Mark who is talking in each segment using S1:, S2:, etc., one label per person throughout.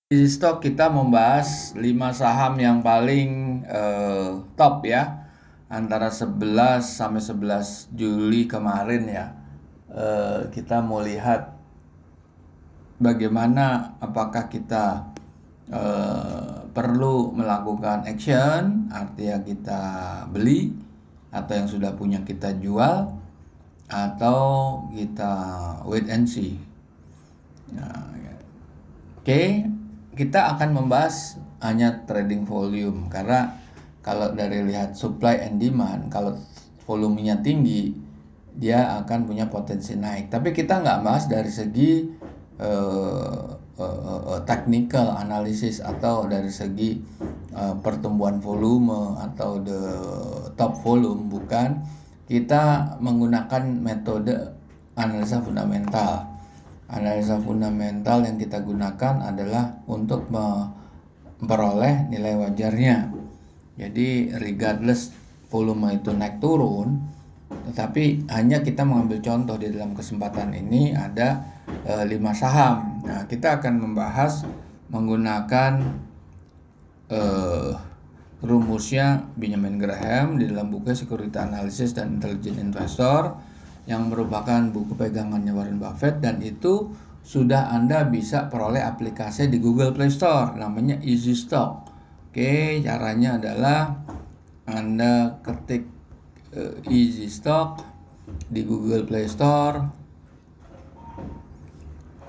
S1: Di stok kita membahas 5 saham yang paling top ya, antara 11 sampai 11 Juli kemarin ya. Kita mau lihat bagaimana, apakah kita perlu melakukan action, artinya kita beli, atau yang sudah punya kita jual, atau kita wait and see. Nah, Oke, kita akan membahas hanya trading volume, karena kalau dari lihat supply and demand, kalau volumenya tinggi, dia akan punya potensi naik. Tapi kita nggak bahas dari segi technical analysis atau dari segi pertumbuhan volume atau the top volume, bukan. Kita menggunakan metode analisa fundamental. Analisa fundamental yang kita gunakan adalah untuk memperoleh nilai wajarnya. Jadi regardless volume itu naik turun, tetapi hanya kita mengambil contoh di dalam kesempatan ini ada 5 saham. Nah, kita akan membahas menggunakan rumusnya Benjamin Graham di dalam buku Security Analysis dan Intelligent Investor, yang merupakan buku pegangannya Warren Buffett, dan itu sudah Anda bisa peroleh aplikasi di Google Play Store, namanya Easy Stock. Oke, caranya adalah Anda ketik Easy Stock di Google Play Store,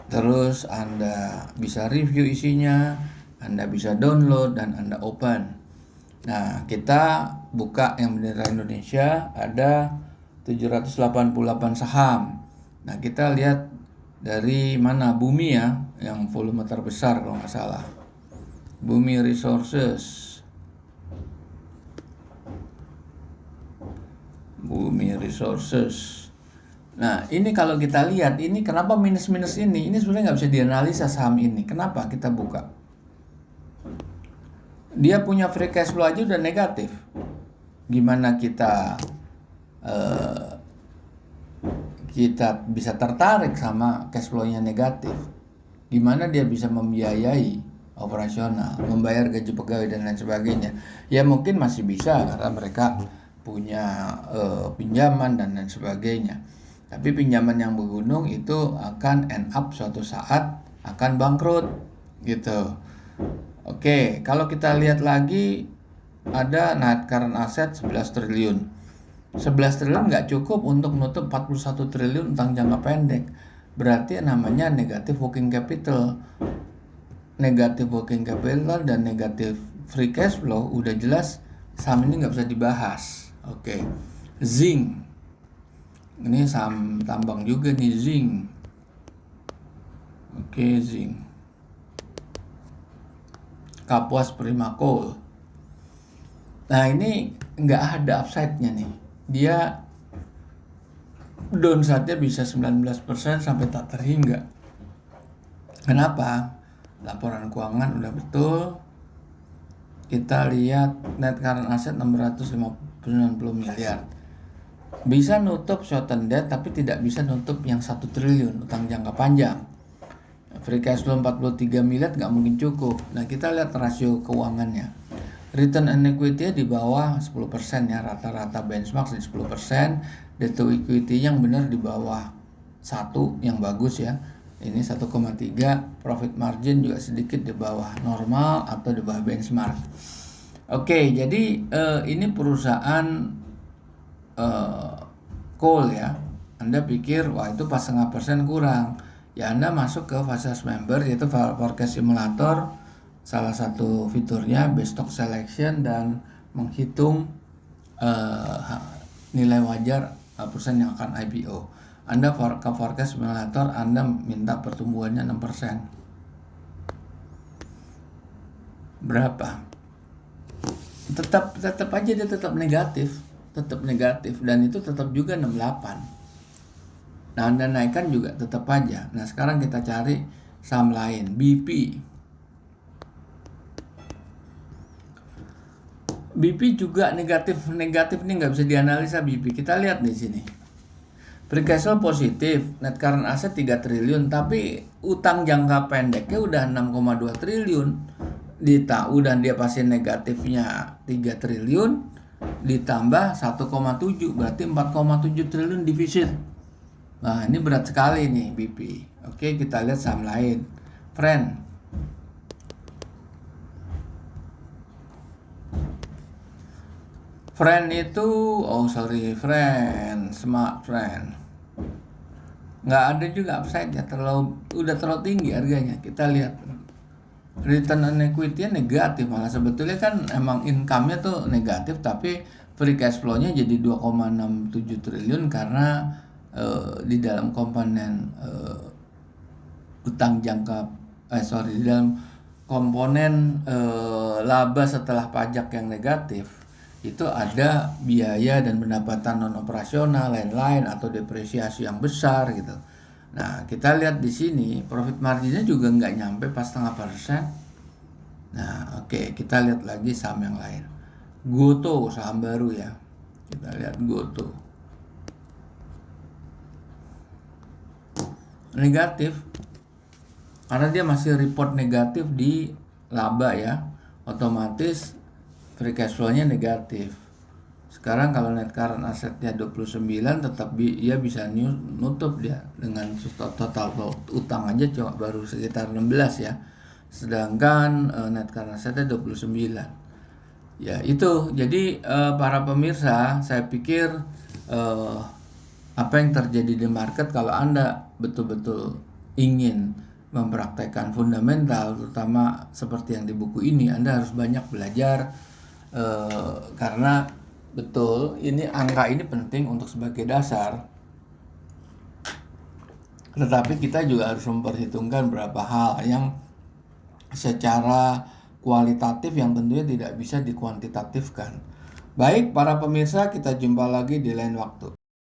S1: terus Anda bisa review isinya, Anda bisa download, dan Anda open. Nah, kita buka yang bendera Indonesia, ada 788 saham. Nah, kita lihat dari mana, Bumi ya, yang volume terbesar kalau nggak salah. Bumi Resources. Nah, ini kalau kita lihat, ini kenapa minus-minus ini? Ini sebenarnya nggak bisa dianalisa saham ini. Kenapa? Kita buka. Dia punya free cash flow aja udah negatif. Gimana kita bisa tertarik sama cash flow-nya negatif? Gimana dia bisa membiayai operasional, membayar gaji pegawai dan lain sebagainya? Ya mungkin masih bisa karena mereka punya pinjaman dan lain sebagainya. Tapi pinjaman yang bergunung itu akan end up suatu saat akan bangkrut gitu. Oke, kalau kita lihat lagi ada net current asset 11 triliun. 11 triliun nggak cukup untuk menutup 41 triliun utang jangka pendek. Berarti namanya negatif working capital. Negatif working capital dan negatif free cash flow, udah jelas saham ini nggak bisa dibahas. Oke. Zinc. Ini saham tambang juga nih, zinc. Oke, zinc. Kapuas Prima Coal. Nah, ini nggak ada upside-nya nih. Dia downside-nya bisa 19% sampai tak terhingga. Kenapa? Laporan keuangan udah betul. Kita lihat net current asset 690 miliar. Bisa nutup short-term debt, tapi tidak bisa nutup yang 1 triliun utang jangka panjang. Free cash flow 43 miliar nggak mungkin cukup. Nah, kita lihat rasio keuangannya. Return on equity di bawah 10% ya, rata-rata benchmark di 10%. Debt to equity yang benar di bawah 1, yang bagus ya. Ini 1,3. Profit margin juga sedikit di bawah normal atau di bawah benchmark. Oke, jadi ini perusahaan coal ya. Anda pikir wah itu 4,5% kurang. Ya, Anda masuk ke fase member, yaitu forecast simulator. Salah satu fiturnya best stock selection dan menghitung nilai wajar perusahaan yang akan IPO. Anda ke forecast simulator, Anda minta pertumbuhannya 6%. Berapa? Tetap aja dia tetap negatif, dan itu tetap juga 68. Nah, Anda naikkan juga tetap aja. Nah, sekarang kita cari saham lain, BP. BP juga negatif nih, nggak bisa dianalisa BP. Kita lihat di sini. Free cash flow positif, net current asset 3 triliun, tapi utang jangka pendeknya udah 6,2 triliun. Udah dia pasti negatifnya 3 triliun, ditambah 1,7, berarti 4,7 triliun defisit. Nah, ini berat sekali nih BP. Oke, kita lihat saham lain. Friend. Itu, Smart Friend. Nggak ada juga upside ya, udah terlalu tinggi harganya. Kita lihat return on equity-nya negatif, malah sebetulnya kan emang income-nya tuh negatif, tapi free cash flow-nya jadi 2,67 triliun karena di dalam komponen di dalam komponen laba setelah pajak yang negatif itu ada biaya dan pendapatan non operasional lain-lain atau depresiasi yang besar gitu. Nah, kita lihat di sini profit marginnya juga nggak nyampe pas 0,5%. Nah, oke, kita lihat lagi saham yang lain. Goto, saham baru ya. Kita lihat Goto. Negatif. Karena dia masih report negatif di laba ya. Otomatis free cash flow-nya negatif. Sekarang kalau net current asset-nya 29, tetap dia bisa nutup dia dengan total utang aja cuma baru sekitar 16 ya. Sedangkan net current asset-nya 29. Ya, itu. Jadi para pemirsa, saya pikir apa yang terjadi di market, kalau Anda betul-betul ingin mempraktekkan fundamental, terutama seperti yang di buku ini, Anda harus banyak belajar. Karena betul ini angka ini penting untuk sebagai dasar, tetapi kita juga harus memperhitungkan beberapa hal yang secara kualitatif yang tentunya tidak bisa dikuantitatifkan. Baik para pemirsa, kita jumpa lagi di lain waktu.